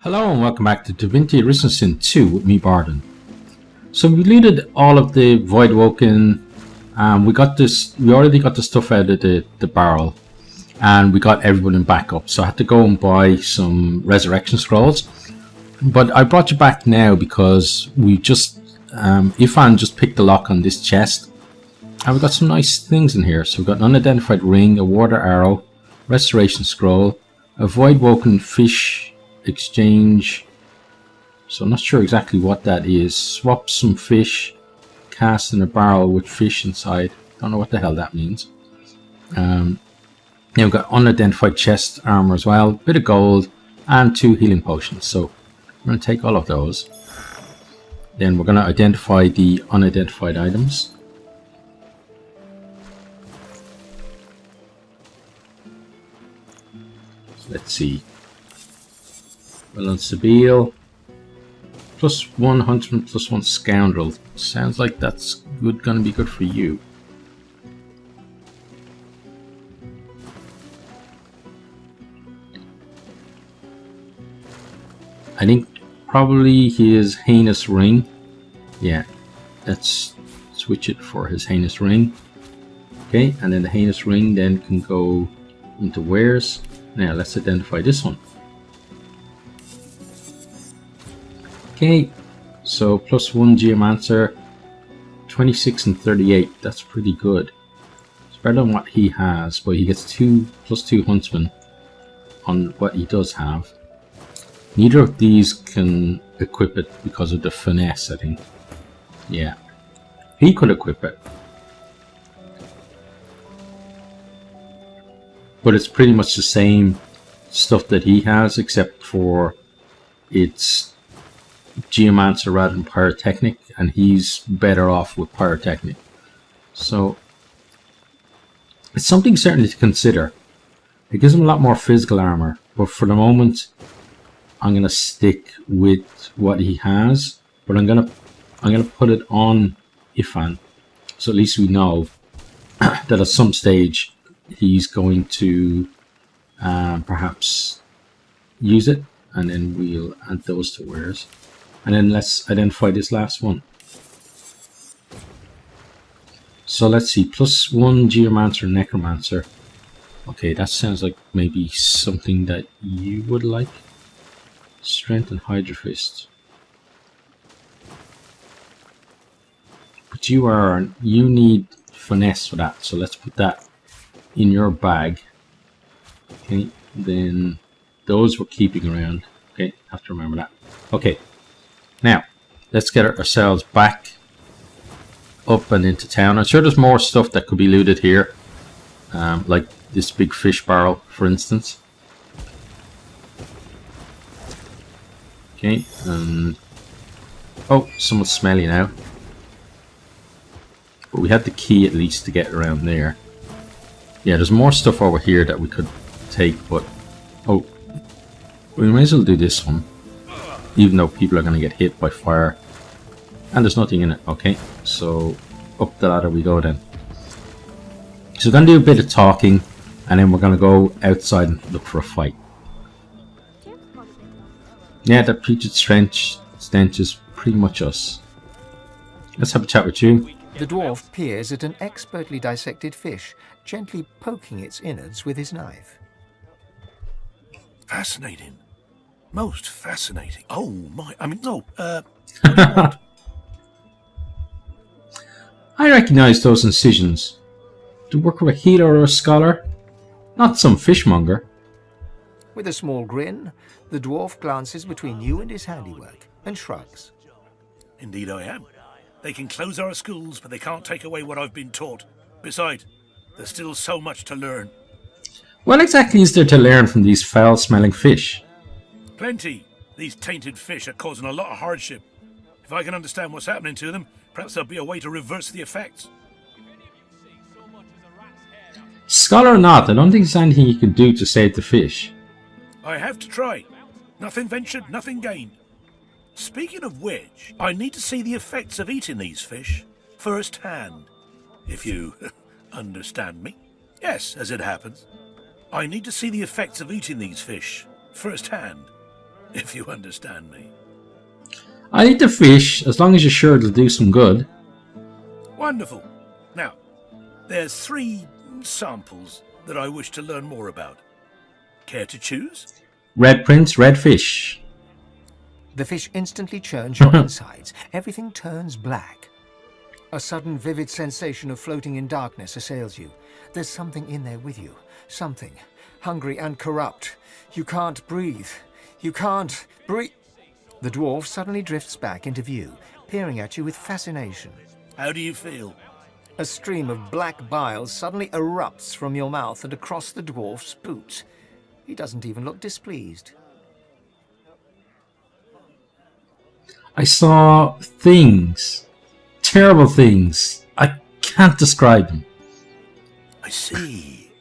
Hello and welcome back to Divinity Original Sin 2 with me, Barden. So we looted all of the Void Woken. We already got the stuff out of the barrel, and we got everyone in backup. So I had to go and buy some resurrection scrolls. But I brought you back now because we just Ifan just picked the lock on this chest, and we got some nice things in here. So we've got an unidentified ring, a water arrow, restoration scroll, a Void Woken fish exchange. So I'm not sure exactly what that is. Swap some fish, cast in a barrel with fish inside. Don't know what the hell that means. Then we've got unidentified chest armor as well, bit of gold, and 2 healing potions. So I'm going to take all of those. Then we're going to identify the unidentified items. So let's see. Well, on Sabile, +1 huntsman, +1 scoundrel. Sounds like that's going to be good for you. I think probably his heinous ring. Yeah, let's switch it for his heinous ring. Okay, and then the heinous ring then can go into wares. Now let's identify this one. Okay, so +1 Geomancer, 26 and 38. That's pretty good. It's better than what he has, but he gets +2 Huntsman on what he does have. Neither of these can equip it because of the finesse, I think. Yeah, he could equip it, but it's pretty much the same stuff that he has, except for it's Geomancer rather than Pyrotechnic, and he's better off with Pyrotechnic. So it's something certainly to consider. It gives him a lot more physical armor, but for the moment I'm gonna stick with what he has. But I'm gonna put it on Ifan, so at least we know that at some stage he's going to perhaps use it, and then we'll add those to wares. And then let's identify this last one. So let's see, +1 Geomancer, Necromancer. Okay, that sounds like maybe something that you would like. Strength and Hydra Fist. But you need finesse for that, so let's put that in your bag. Okay, then those we're keeping around. Okay, have to remember that. Okay. Now, let's get ourselves back up and into town. I'm sure there's more stuff that could be looted here, like this big fish barrel, for instance. Okay, and oh, someone's smelly now. But we had the key at least to get around there. Yeah, there's more stuff over here that we could take, but oh, we may as well do this one. Even though people are going to get hit by fire. And there's nothing in it. Okay, so up the ladder we go then. So we're going to do a bit of talking, and then we're going to go outside and look for a fight. Yeah, that putrid stench is pretty much us. Let's have a chat with you. The dwarf peers at an expertly dissected fish, gently poking its innards with his knife. Fascinating. Most fascinating. Oh my, I mean, no, I recognise those incisions. Do you work with a healer or a scholar? Not some fishmonger. With a small grin, the dwarf glances between you and his handiwork and shrugs. Indeed I am. They can close our schools, but they can't take away what I've been taught. Besides, there's still so much to learn. What exactly is there to learn from these foul-smelling fish? Plenty. These tainted fish are causing a lot of hardship. If I can understand what's happening to them, perhaps there'll be a way to reverse the effects. Scholar or not, I don't think there's anything you can do to save the fish. I have to try. Nothing ventured, nothing gained. Speaking of which, I need to see the effects of eating these fish firsthand. If you understand me. Yes, as it happens. I need to see the effects of eating these fish firsthand. if you understand me. I eat the fish as long as you're sure it'll do some good. Wonderful. Now, there's 3 samples that I wish to learn more about. Care to choose? Red prince, red fish. The fish instantly churns your insides. Everything turns black. A sudden vivid sensation of floating in darkness assails you. There's something in there with you. Something. Hungry and corrupt. You can't breathe. You can't breathe. The dwarf suddenly drifts back into view, peering at you with fascination. How do you feel? A stream of black bile suddenly erupts from your mouth and across the dwarf's boots. He doesn't even look displeased. I saw things. Terrible things. I can't describe them. I see.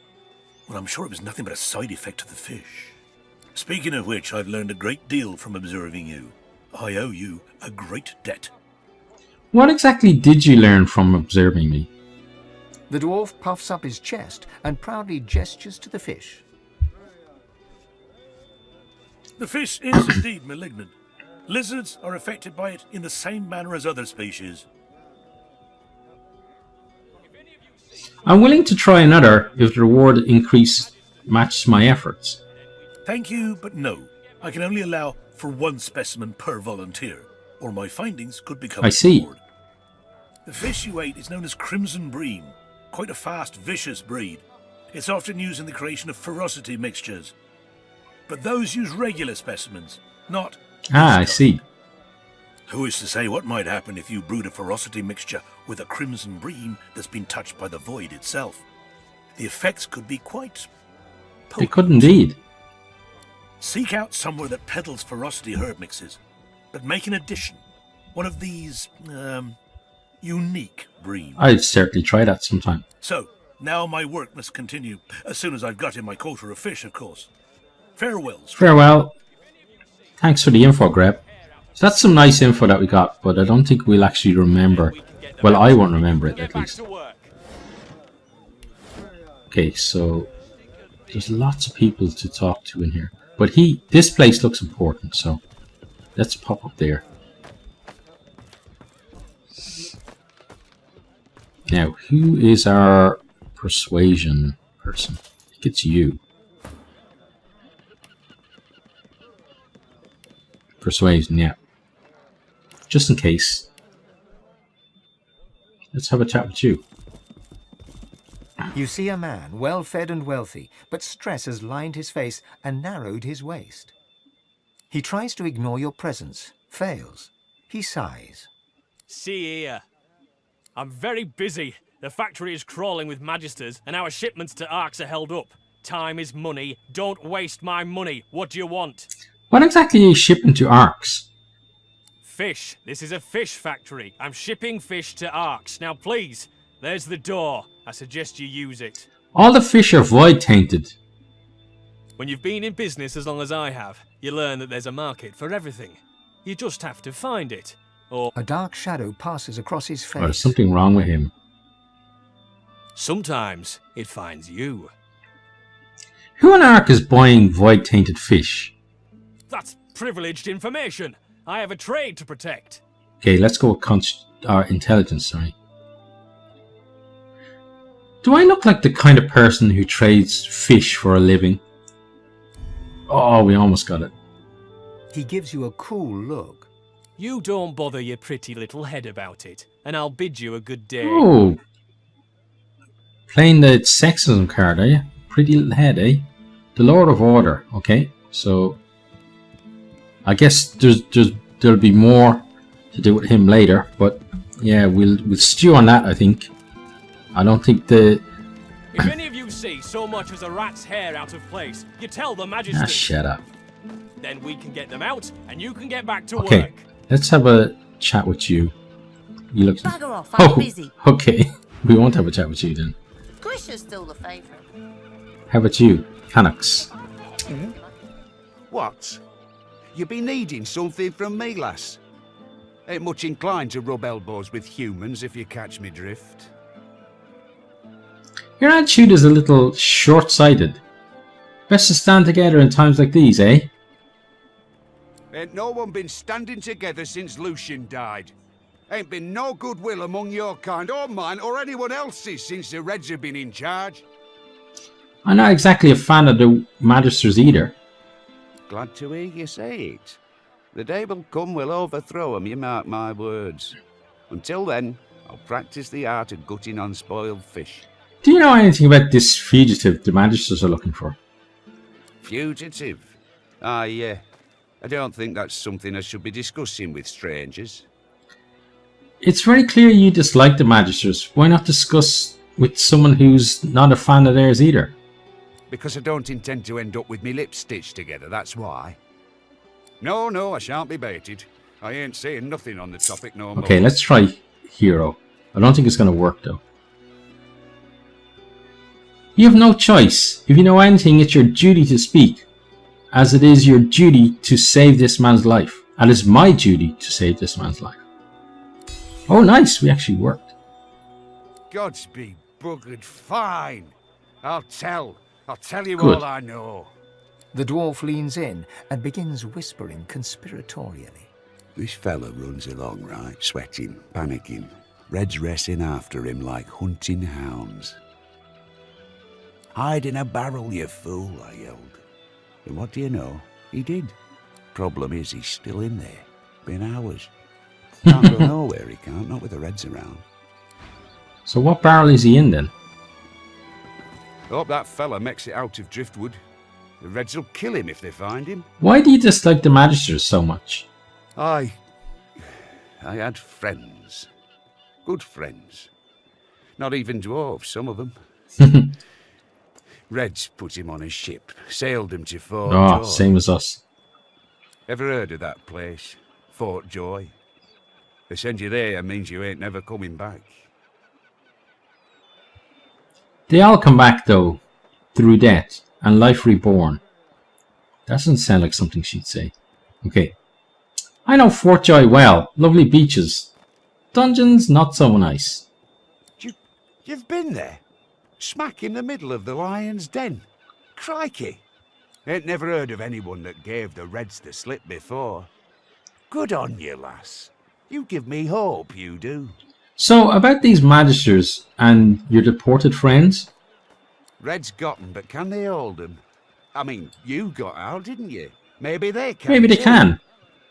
Well, I'm sure it was nothing but a side effect of the fish. Speaking of which, I've learned a great deal from observing you. I owe you a great debt. What exactly did you learn from observing me? The dwarf puffs up his chest and proudly gestures to the fish. The fish is indeed malignant. Lizards are affected by it in the same manner as other species. I'm willing to try another if the reward increase matches my efforts. Thank you, but no. I can only allow for 1 specimen per volunteer, or my findings could become I see. ignored. The fish you ate is known as crimson bream, quite a fast, vicious breed. It's often used in the creation of ferocity mixtures. But those use regular specimens, not... I see. Who is to say what might happen if you brewed a ferocity mixture with a crimson bream that's been touched by the void itself? The effects could be quite... They could indeed. Seek out somewhere that peddles ferocity herb mixes, but make an addition. One of these, unique breams. I'd certainly try that sometime. So, now my work must continue, as soon as I've got in my quota of fish, of course. Farewell. Farewell. Thanks for the info, Greb. So that's some nice info that we got, but I don't think we'll actually remember. Well, I won't remember it, at least. Okay, so... there's lots of people to talk to in here. But this place looks important, so... let's pop up there. Now, who is our persuasion person? I think it's you. Persuasion, yeah. Just in case. Let's have a chat with you. You see a man, well-fed and wealthy, but stress has lined his face and narrowed his waist. He tries to ignore your presence, fails. He sighs. See here. I'm very busy. The factory is crawling with magisters, and our shipments to Arks are held up. Time is money. Don't waste my money. What do you want? What exactly are you shipping to Arks? Fish. This is a fish factory. I'm shipping fish to Arks. Now please, there's the door. I suggest you use it. All the fish are void-tainted. When you've been in business as long as I have, you learn that there's a market for everything. You just have to find it. Or A dark shadow passes across his face. Oh, there's something wrong with him. sometimes it finds you. Who on Ark is buying void-tainted fish? That's privileged information. I have a trade to protect. Okay, let's go with intelligence, sorry. Do I look like the kind of person who trades fish for a living? Oh, we almost got it. He gives you a cool look. You don't bother your pretty little head about it, and I'll bid you a good day. Oh. Playing the sexism card, are you? Pretty little head, eh? The Lord of Order, okay. So, I guess there'll be more to do with him later, but yeah, we'll stew on that, I think. I don't think If any of you see so much as a rat's hair out of place, you tell the magistrate. shut up. Then we can get them out, and you can get back to Okay, work. let's have a chat with you. You look... Bugger off, I'm busy. Okay. We won't have a chat with you then. Grisha's still the favourite. How about you, Canucks? What? You be needing something from me, lass? Ain't much inclined to rub elbows with humans, if you catch me drift. Your attitude is a little short-sighted. Best to stand together in times like these, eh? Ain't no one been standing together since Lucian died. Ain't been no goodwill among your kind, or mine, or anyone else's since the Reds have been in charge. I'm not exactly a fan of the Magisters either. Glad to hear you say it. The day will come we'll overthrow 'em, you mark my words. Until then, I'll practice the art of gutting unspoiled fish. Do you know anything about this fugitive the Magisters are looking for? Fugitive? I don't think that's something I should be discussing with strangers. It's very clear you dislike the Magisters. Why not discuss with someone who's not a fan of theirs either? Because I don't intend to end up with me lips stitched together, that's why. No, I shan't be baited. I ain't saying nothing on the topic no more. Okay, let's try Hero. I don't think it's going to work though. You have no choice. If you know anything, it's your duty to speak. As it is your duty to save this man's life. And it's my duty to save this man's life. Oh, nice. We actually worked. Gods be buggered fine. I'll tell you Good. all I know. The dwarf leans in and begins whispering conspiratorially. This fella runs along, right, sweating, panicking. Red's racing after him like hunting hounds. Hide in a barrel, you fool, I yelled. And what do you know? He did. Problem is, he's still in there. Been hours. Can't go nowhere, he can't, not with the Reds around. So what barrel is he in then? Hope that fella makes it out of Driftwood. The Reds will kill him if they find him. Why do you dislike the Magisters so much? I had friends. Good friends. Not even dwarves, some of them. Reds put him on a ship, sailed him to Fort Joy. Same as us. Ever heard of that place? Fort Joy? They send you there means you ain't never coming back. They all come back though, through death and life reborn. That doesn't sound like something she'd say. Okay. I know Fort Joy well. Lovely beaches. Dungeons, not so nice. You've been there? Smack in the middle of the lion's den. Crikey. Ain't never heard of anyone that gave the Reds the slip before. Good on you, lass. You give me hope, you do. So, about these Magisters and your deported friends? Reds got 'em, but can they hold 'em? I mean, you got out, didn't you? Maybe they can. Maybe they too. can.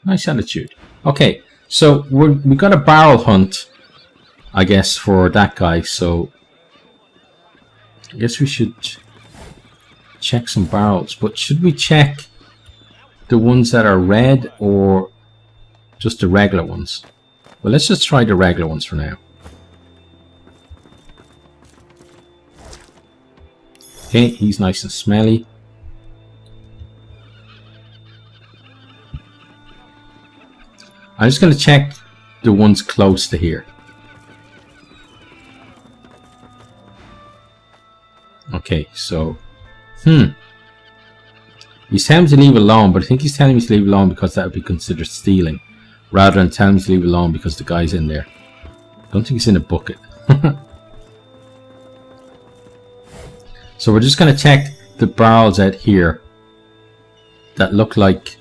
Nice attitude. Okay, so we got a barrel hunt, I guess, for that guy. So I guess we should check some barrels. But should we check the ones that are red or just the regular ones? Well, let's just try the regular ones for now. Okay, he's nice and smelly. I'm just going to check the ones close to here. Okay, so... He's telling me to leave it alone, but I think he's telling me to leave it alone because that would be considered stealing. Rather than telling me to leave it alone because the guy's in there. I don't think he's in a bucket. So we're just going to check the barrels out here that look like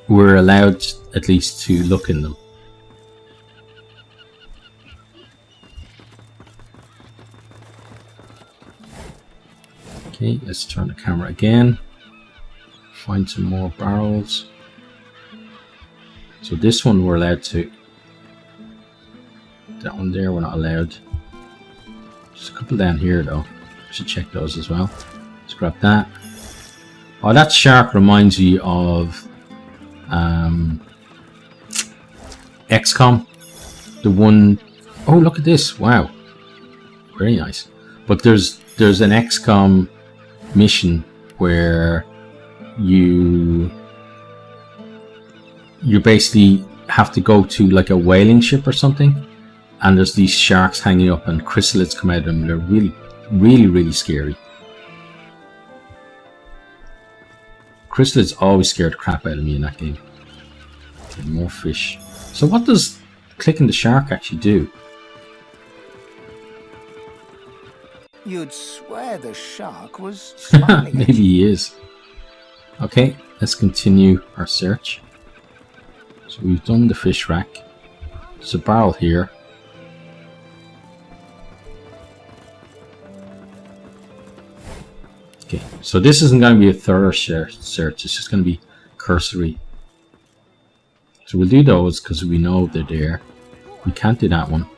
we're allowed at least to look in them. Okay, let's turn the camera again. Find some more barrels. So this one we're allowed to. That one there we're not allowed. Just a couple down here though. Should check those as well. Let's grab that. Oh, that shark reminds me of XCOM. The one... Oh, look at this. Wow. Very nice. But there's an XCOM mission where you basically have to go to like a whaling ship or something, and there's these sharks hanging up and chrysalids come out of them. They're really scary. Chrysalids always scare the crap out of me in that game. Okay, more fish. So what does clicking the shark actually do? You'd swear the shark was smiling at Maybe you. he is. Okay, let's continue our search. So we've done the fish rack. There's a barrel here. Okay, so this isn't going to be a thorough search, it's just going to be cursory. So we'll do those because we know they're there. We can't do that one.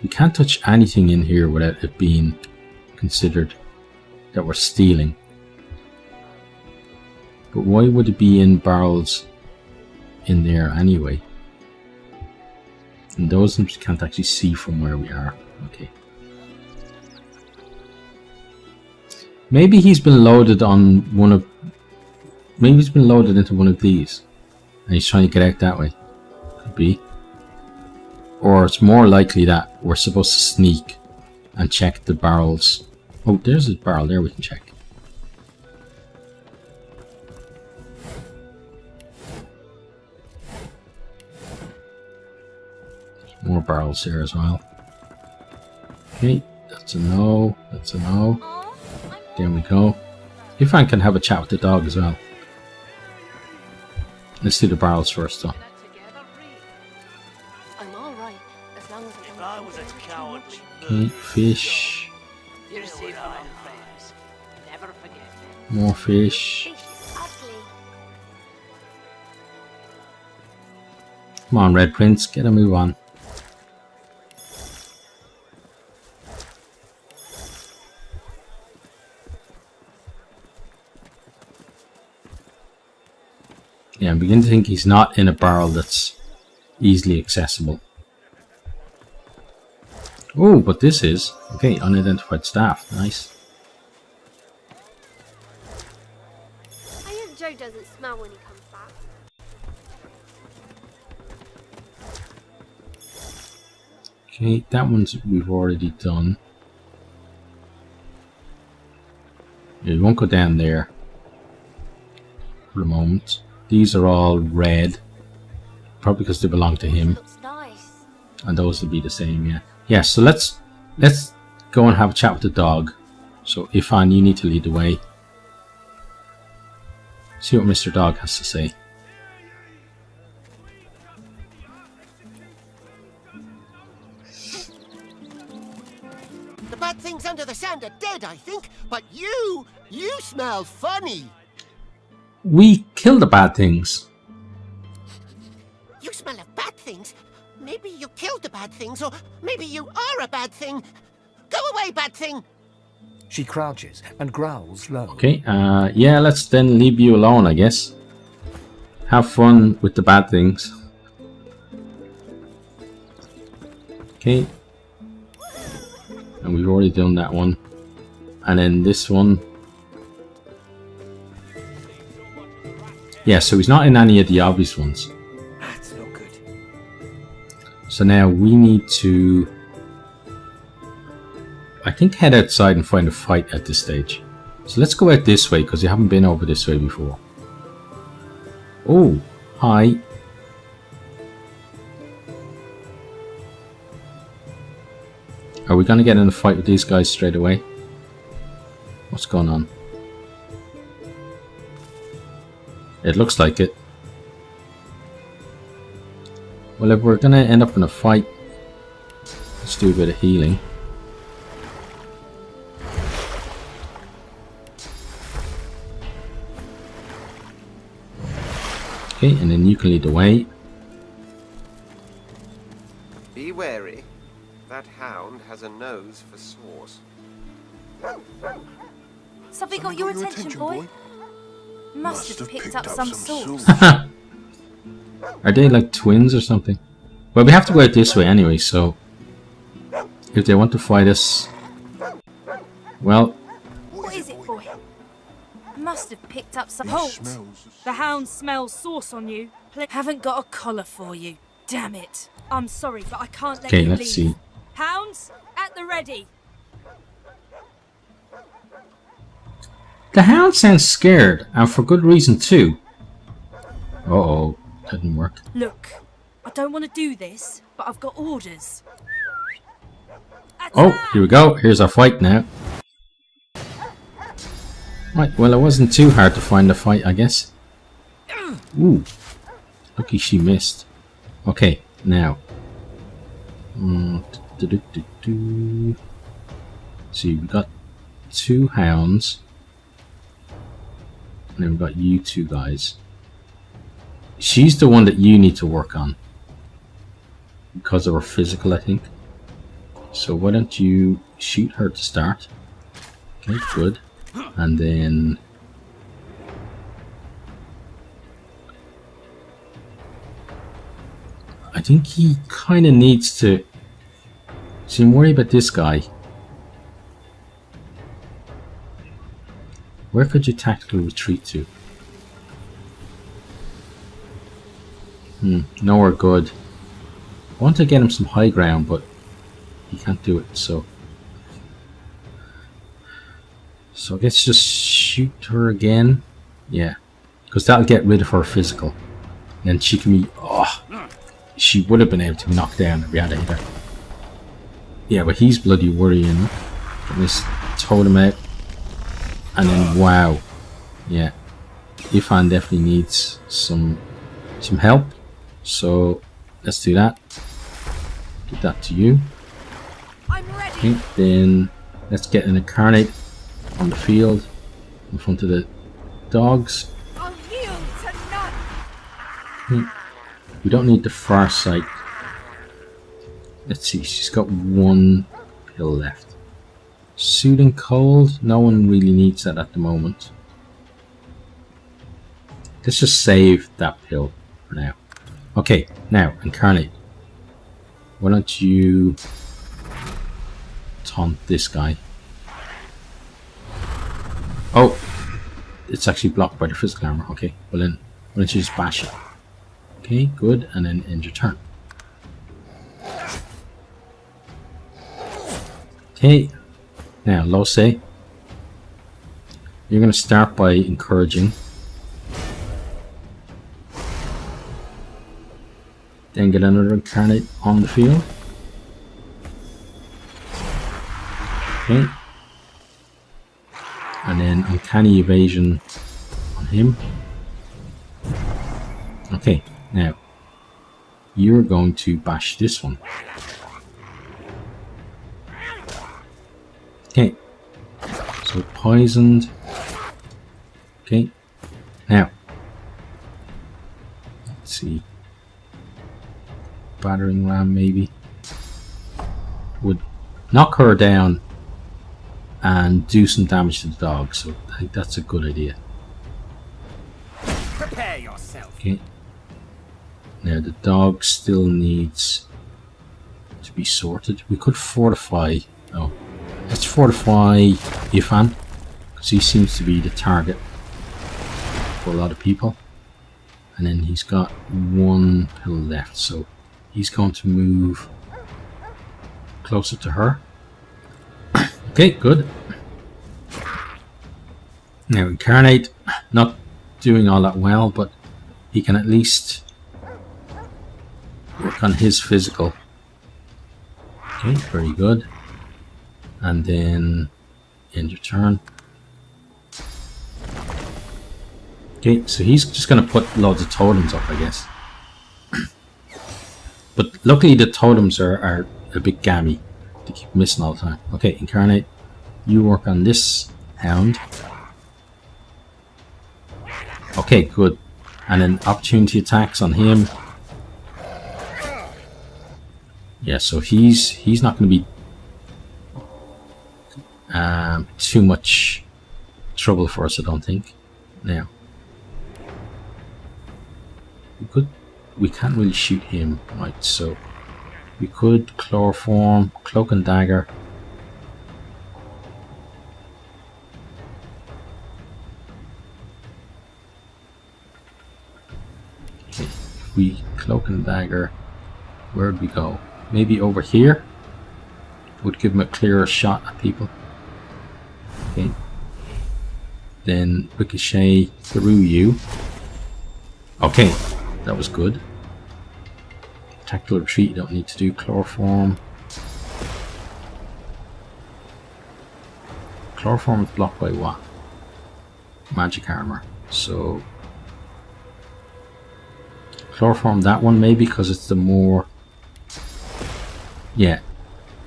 We can't touch anything in here without it being considered that we're stealing. But why would it be in barrels in there anyway? And those we can't actually see from where we are. Okay. Maybe he's been loaded on one of... Maybe he's been loaded into one of these. And he's trying to get out that way. Could be. Or it's more likely that we're supposed to sneak and check the barrels. Oh, there's a barrel there we can check. There's more barrels there as well. Okay, that's a no. That's a no. There we go. If I can have a chat with the dog as well. Let's do the barrels first though. I'm all right as long as If I was as cowardly, Okay, fish. You see my friends. Never forget them. More fish. Come on, Red Prince, get a move on. Yeah, I'm beginning to think he's not in a barrel that's easily accessible. Oh, but this is. Okay, unidentified staff. Nice. I hope Joe doesn't smell when he comes back. Okay, that one's we've already done. Yeah, we won't go down there for the moment. These are all red, probably because they belong to him. Looks nice. And those will be the same, yeah. Yeah, so let's go and have a chat with the dog. So Ifan, you need to lead the way. See what Mr. Dog has to say. The bad things under the sand are dead, I think, but you smell funny. We kill the bad things. You smell of bad things? Maybe you killed the bad things, or maybe you are a bad thing. Go away, bad thing! She crouches and growls low. Okay, yeah, let's then leave you alone, I guess. Have fun with the bad things. Okay. And we've already done that one. And then this one. Yeah, so he's not in any of the obvious ones. That's no good. So now we need to, I think, head outside and find a fight at this stage. So let's go out this way because you haven't been over this way before. Oh, hi. Are we going to get in a fight with these guys straight away? What's going on? It looks like it. Well, if we're going to end up in a fight, let's do a bit of healing. Okay, and then you can lead the way. Be wary. That hound has a nose for sauce. Something got your attention, boy? Must have picked up some sauce. Are they like twins or something? Well, we have to go out this way anyway, so if they want to fight us, well. What is it, boy? Must have picked up some. Halt! The hound smells sauce on you. Haven't got a collar for you. Damn it! I'm sorry, but I can't let you leave. Okay, let's see. Hounds at the ready. The hound sounds scared, and for good reason too. Uh-oh, that didn't work. Look, I don't want to do this, but I've got orders. Oh, here we go. Here's our fight now. Right, well, it wasn't too hard to find the fight, I guess. Ooh, lucky she missed. Okay, now. See, we got 2 hounds. And then we've got you 2 guys. She's the one that you need to work on. Because of her physical, I think. So why don't you shoot her to start. Okay, good. And then... I think he kind of needs to... See, I'm worried about this guy. Where could you tactical retreat to? Nowhere good. I want to get him some high ground, but he can't do it, so... So I guess just shoot her again. Yeah. Because that'll get rid of her physical. And she can be... Oh, she would have been able to be knocked down if we had a hit her. Yeah, but he's bloody worrying. Get this totem out. And then, wow. Yeah. Ifan definitely needs some help. So, let's do that. Give that to you. I'm ready. Okay, then let's get an incarnate on the field in front of the dogs. I'll yield to none. We don't need the far sight. Let's see, she's got 1 pill left. Soothing cold, no one really needs that at the moment. Let's just save that pill for now. Okay, now, incarnate. Why don't you taunt this guy? Oh, it's actually blocked by the physical armor. Okay, well then, why don't you just bash it? Okay, good, and then end your turn. Okay, now, Lose, you're going to start by encouraging. Then get another incarnate on the field. Okay. And then uncanny evasion on him. Okay, now you're going to bash this one. Okay, so poisoned. Okay, now let's see. Battering ram maybe would knock her down and do some damage to the dog, so I think that's a good idea. Prepare yourself. Okay. Now the dog still needs to be sorted. We could fortify. Oh, let's fortify Ifan, because he seems to be the target for a lot of people. And then he's got 1 pill left, so he's going to move closer to her. Okay, good. Now incarnate, not doing all that well, but he can at least work on his physical. Okay, very good. And then end your turn. Okay, so he's just going to put loads of totems up, I guess. But luckily the totems are a bit gammy. They keep missing all the time. Okay, incarnate, you work on this hound. Okay, good. And then opportunity attacks on him. Yeah, so he's not going to be too much trouble for us, I don't think. Now, we can't really shoot him, right? So we could chloroform, cloak and dagger. Okay, if we cloak and dagger, where'd we go? Maybe over here would give him a clearer shot at people. Okay. Then ricochet through you. Okay, that was good. Tactical retreat, you don't need to do chloroform. Chloroform is blocked by what? magic armor. So chloroform that one maybe because it's the more, yeah,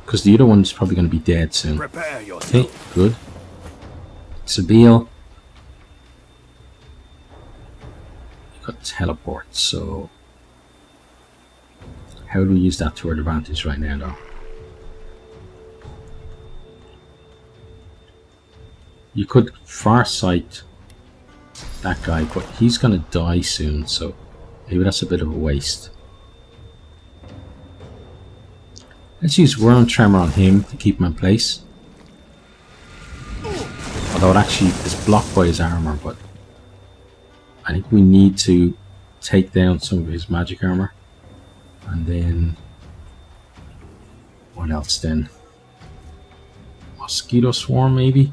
because the other one's probably going to be dead soon. Prepare yourself. Okay, good. Sabille. You got teleport, so how do we use that to our advantage right now though? You could farsight that guy, but he's gonna die soon, so maybe that's a bit of a waste. Let's use Worm Tremor on him to keep him in place. Although it actually is blocked by his armor, but I think we need to take down some of his magic armor. And then what else then? Mosquito Swarm maybe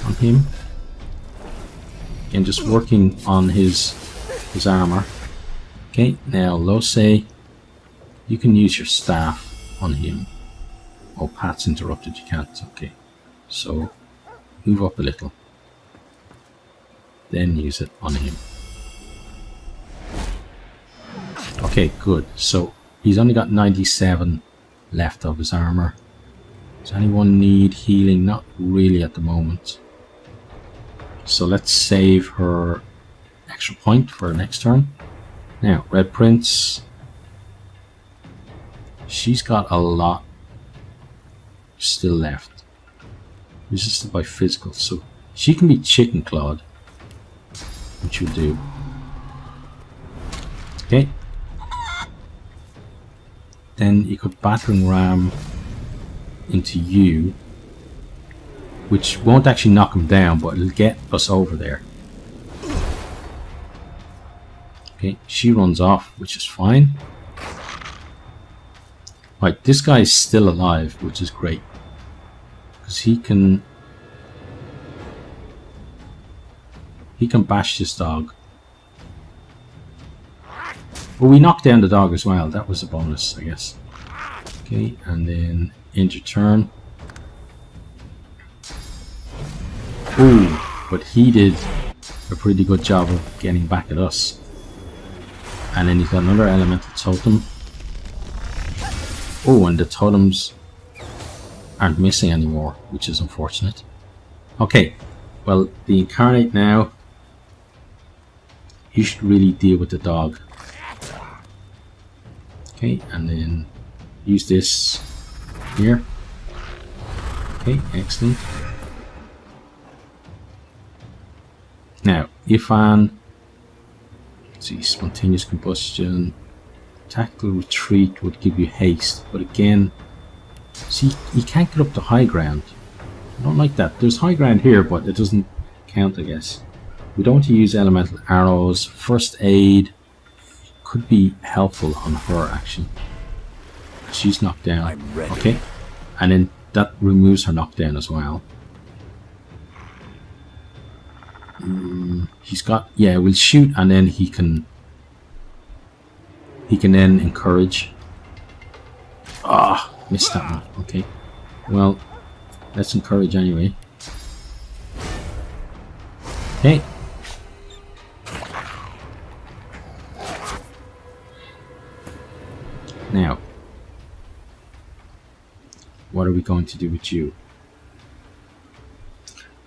on him. Again, just working on his armor. Okay, now Lose, you can use your staff on him. Oh, Pat's interrupted, you can't. Okay, so move up a little, then use it on him. Okay, good. So he's only got 97 left of his armor. Does anyone need healing? Not really at the moment. So let's save her extra point for next turn. Now, Red Prince. She's got a lot still left. Resisted by physical. So she can be chicken clawed, which will do. Okay. Then you could battering ram into you, which won't actually knock him down, but it'll get us over there. Okay, she runs off, which is fine. Right, this guy is still alive, which is great, because he can bash this dog. Well, we knocked down the dog as well. That was a bonus, I guess. Okay, and then end your turn. Ooh, but he did a pretty good job of getting back at us. And then he's got another elemental totem. Oh, and the totems aren't missing anymore, which is unfortunate. Okay, well, the incarnate now, you should really deal with the dog. Okay, and then use this here. Okay, excellent. Now, Ifan, let's see, spontaneous combustion, tactical retreat would give you haste, but again, see, you can't get up to high ground. I don't like that. There's high ground here, but it doesn't count, I guess. We don't want to use elemental arrows. First aid could be helpful on her, actually. She's knocked down. I'm ready. Okay, and then that removes her knockdown as well. He's got, yeah, we'll shoot and then he can then encourage. Ah, missed that one. Okay, well, let's encourage anyway. Okay. Now, what are we going to do with you?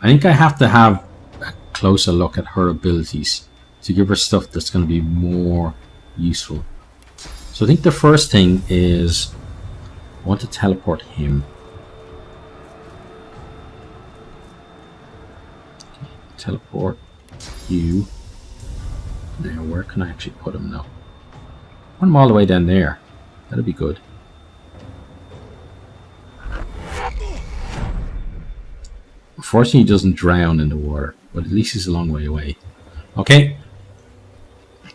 I think I have to have a closer look at her abilities to give her stuff that's going to be more useful. So I think the first thing is I want to teleport him. Okay, teleport you. Now where can I actually put him now? Put him all the way down there. That'll be good. Unfortunately, he doesn't drown in the water, but at least he's a long way away. Okay.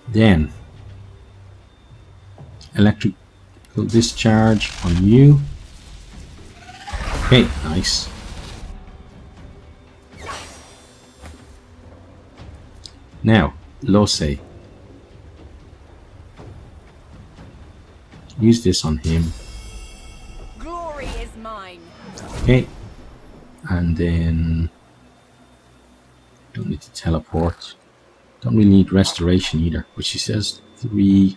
Then, electrical discharge on you. Okay, nice. Now, Lose. Use this on him. Glory is mine. Okay. And then Don't need to teleport. Don't really need restoration either. But she says 3.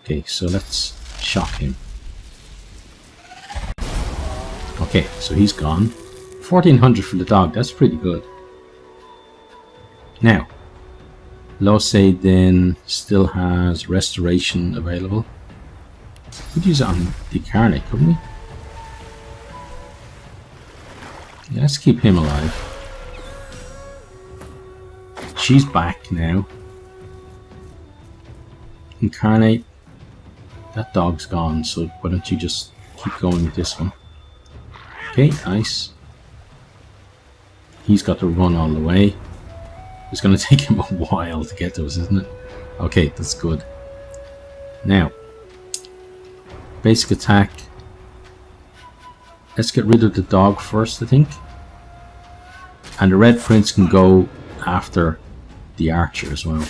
Okay, so let's shock him. Okay, so he's gone. 1400 for the dog. That's pretty good. Now, Lose then still has restoration available. Could use it on the Carnate, couldn't we? Yeah, let's keep him alive. She's back now. Incarnate. That dog's gone, so why don't you just keep going with this one? Okay, nice. He's got to run all the way. It's going to take him a while to get to us, isn't it? Okay, that's good. Now, basic attack. Let's get rid of the dog first, I think. And the Red Prince can go after the archer as well.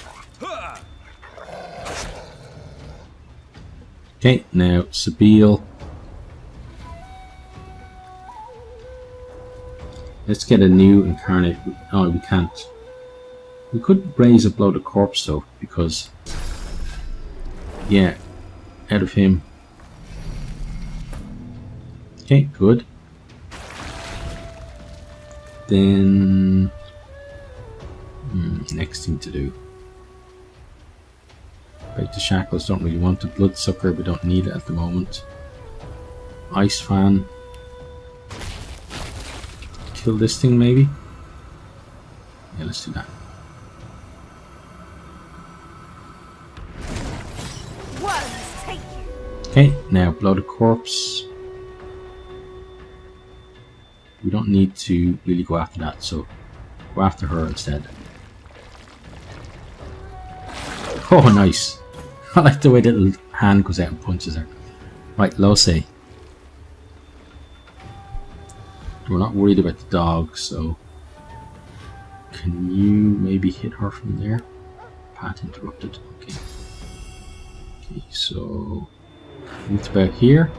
Okay, now Sabine. Let's get a new incarnate. Oh, we can't. We could raise a blow the corpse though, because yeah, out of him. Okay, good. Then next thing to do. Break the shackles. Don't really want the bloodsucker. We don't need it at the moment. Ice fan. Kill this thing maybe. Yeah, let's do that. Okay, now blow the corpse. We don't need to really go after that, so go after her instead. Oh, nice. I like the way the little hand goes out and punches her. Right, Lose. We're not worried about the dog, so can you maybe hit her from there? Path interrupted. Okay. Okay, so it's about here.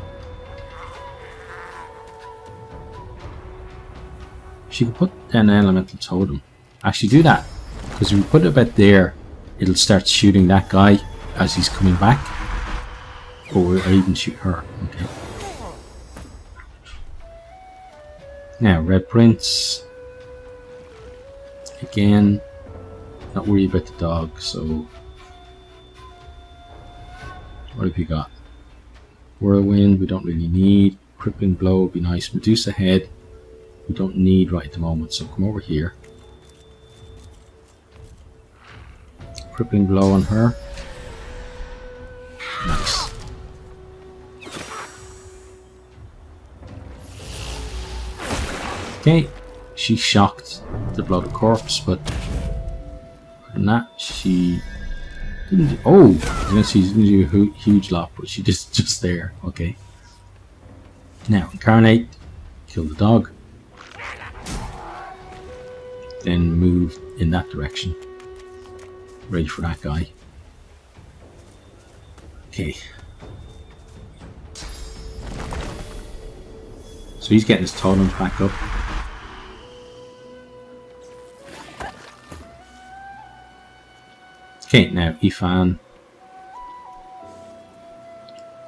She can put an elemental totem. Actually, do that, because if we put it about there, it'll start shooting that guy as he's coming back, or even shoot her. Okay. Now, Red Prince. Again, not worried about the dog, so what have you got? Whirlwind, we don't really need. Crippling Blow would be nice. Medusa Head, we don't need right at the moment, so come over here. Crippling Blow on her. Nice. Okay, she shocked to blow the corpse, but other than that, she didn't do, oh, I was going to say she didn't do a huge lot, but she just there. Okay. Now, incarnate, kill the dog, then move in that direction. Ready for that guy. Okay. So he's getting his totems back up. Okay, now Ifan,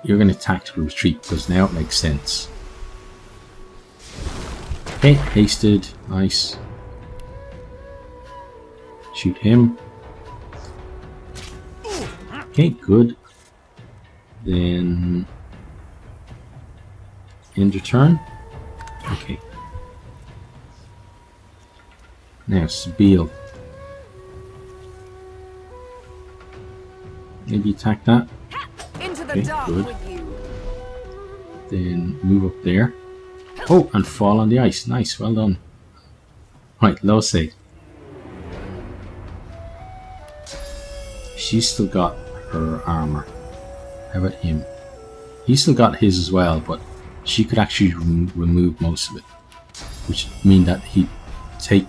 you're going to tactical retreat because now it makes sense. Okay, hasted, nice. Shoot him. Okay, good. Then end your turn. Okay. Now Sabine. Maybe attack that. Into the Okay, dark good. with you. Then move up there. Oh, and fall on the ice. Nice, well done. Right, Lose. She's still got her armor. How about him? He's still got his as well, but she could actually remove most of it. Which mean that he'd take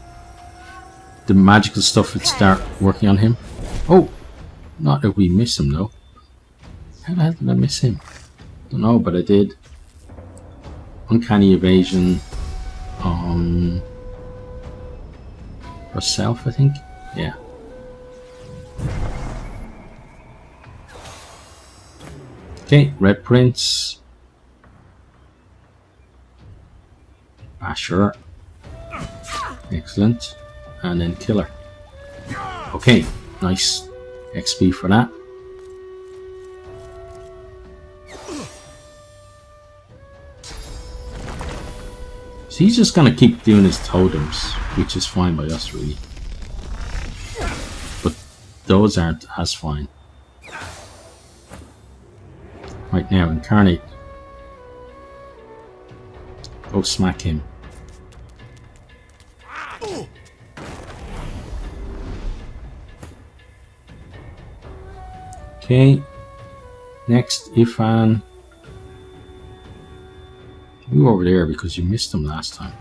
the magical stuff and start working on him. Oh! Not if we miss him though. How the hell did I miss him? Don't know, but I did. Uncanny evasion. herself, I think. Yeah. Okay, red prince. Basher. Excellent. And then killer. Okay, nice XP for that. So he's just gonna keep doing his totems, which is fine by us really. But those aren't as fine. Right now, incarnate. Go smack him. Okay. Next, Ifan. You over there because you missed him last time.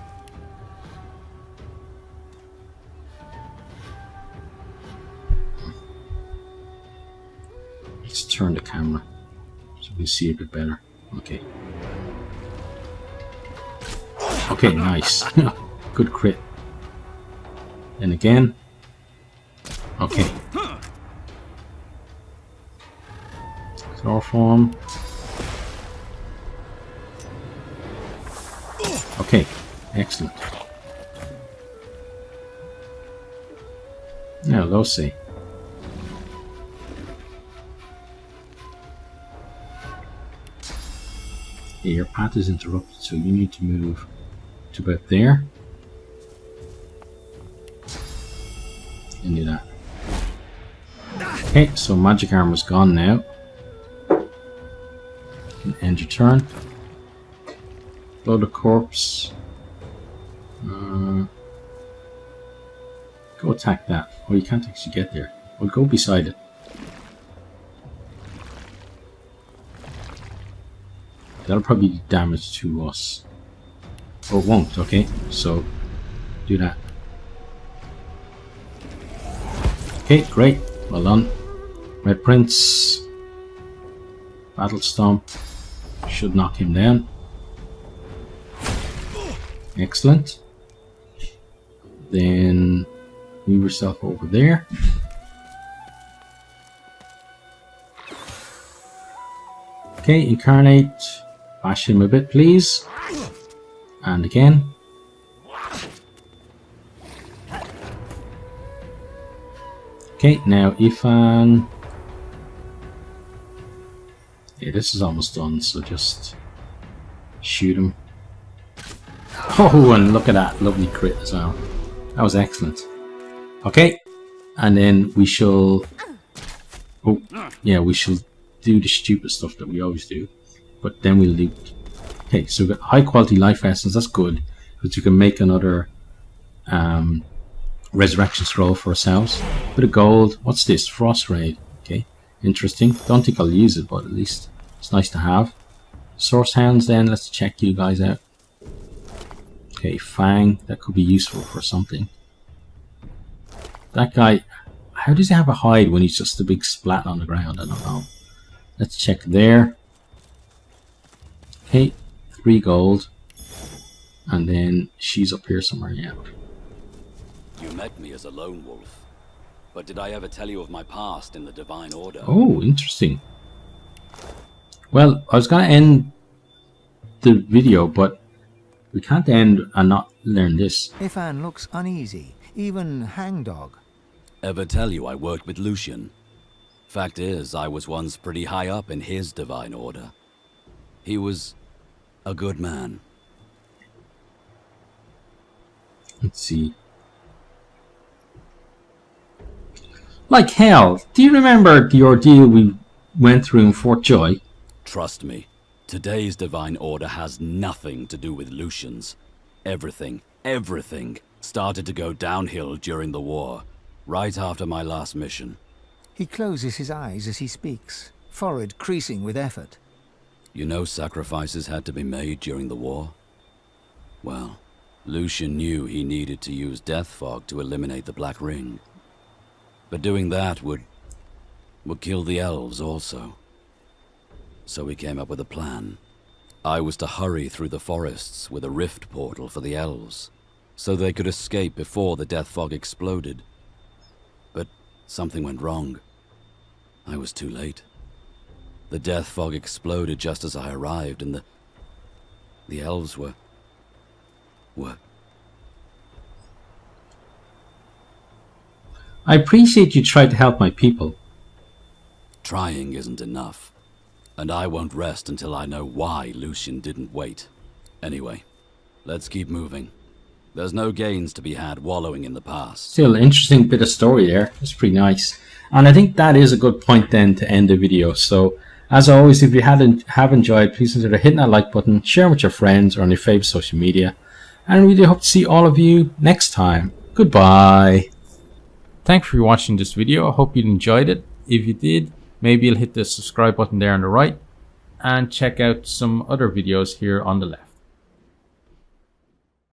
Let's turn the camera so we can see a bit better. Okay. Okay, nice. Good crit. And again. Okay. Chloroform. Okay, excellent. Now, Losi. Yeah, your path is interrupted, so you need to move to about there. And do that. Okay, so magic armor's gone now. You can end your turn. Blow the corpse. Go attack that. Oh, you can't actually get there. Well, go beside it. That'll probably do damage to us. Or it won't, okay? So, do that. Okay, great. Well done. Red Prince. Battle Stomp. Should knock him down. Excellent. Then move yourself over there. Okay, incarnate. Bash him a bit, please. And again. Okay, now Ifan. Yeah, this is almost done, so just shoot him. Oh, and look at that lovely crit as well. That was excellent. Okay, and then we shall. Oh, yeah, we shall do the stupid stuff that we always do, but then we'll loot. Okay, so we've got high quality life essence. That's good because you can make another resurrection scroll for ourselves. Bit of gold. What's this? Frost raid. Okay, interesting. Don't think I'll use it, but at least it's nice to have. Source hands. Then let's check you guys out. Okay, Fang, that could be useful for something. That guy, how does he have a hide when he's just a big splat on the ground? I don't know. Let's check there. Okay, 3 gold. And then she's up here somewhere, yeah. You met me as a lone wolf, but did I ever tell you of my past in the Divine Order? Oh, interesting. Well, I was going to end the video, but we can't end and not learn this. Ifan looks uneasy, even hangdog. Ever tell you I worked with Lucian? Fact is, I was once pretty high up in his Divine Order. He was a good man. Let's see. Like hell, do you remember the ordeal we went through in Fort Joy? Trust me, today's Divine Order has nothing to do with Lucian's. Everything started to go downhill during the war, right after my last mission. He closes his eyes as he speaks, forehead creasing with effort. You know sacrifices had to be made during the war? Well, Lucian knew he needed to use Death Fog to eliminate the Black Ring. But doing that would kill the elves also. So we came up with a plan. I was to hurry through the forests with a rift portal for the elves, so they could escape before the death fog exploded. But something went wrong. I was too late. The death fog exploded just as I arrived, and the elves were... I appreciate you tried to help my people. Trying isn't enough, and I won't rest until I know why Lucian didn't wait. Anyway, let's keep moving. There's no gains to be had wallowing in the past. Still, interesting bit of story there. It's pretty nice. And I think that is a good point then to end the video. So, as always, if you have enjoyed, please consider hitting that like button, sharing with your friends or on your favorite social media. And I really hope to see all of you next time. Goodbye. Thanks for watching this video. I hope you enjoyed it. If you did, maybe you'll hit the subscribe button there on the right and check out some other videos here on the left.